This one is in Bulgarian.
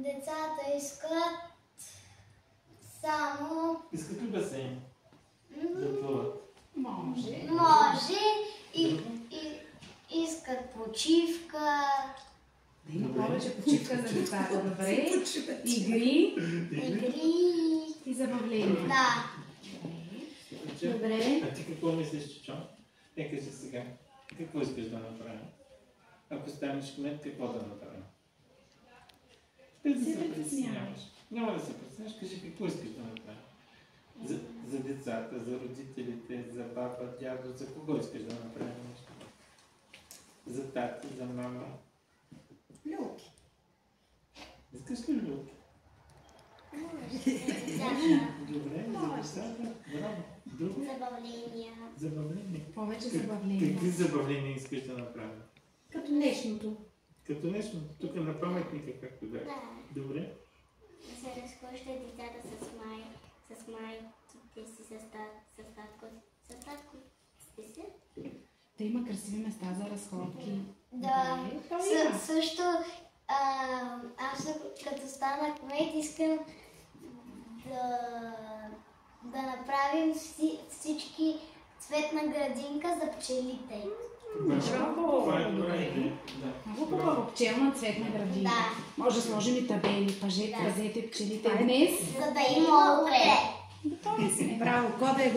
Децата искат само... Искат ли басейн? Да плуват? Може. Може. И искат почивка. Да има повече почивка за децата. Добре. Игри. И забавления. Да. Добре. А ти какво мислиш, Чичо? Кажи сега. Какво искаш да направим? Ако станеш кмет, какво да направим? Да се притесняваш. Няма да се притесняваш. Кажи какво искаш да направим. За децата, за родителите, за баба, дядо, за кого искаш да направим нещо? За тати, за мама. Люки. Искаш ли люки? Добре, за децата. Браво. Друго? Забавления. Забавление. Повече забавления. Какви забавления искаш да направим? Като днешното. Като нещо, тук на паметника, както да е. Добре. Да се разхожда децата с майките си, с татко си. Да има красиви места за разходки. Да. Добре, Също, аз като стана кмет искам да направим всички цветна градинка за пчелите. Това е добра идея. Много хубаво. Пчелна цветна градина. Да. Може да сложим и табели. Пазете пчелите днес. За да има утре. Готови сме. Браво. Кой да е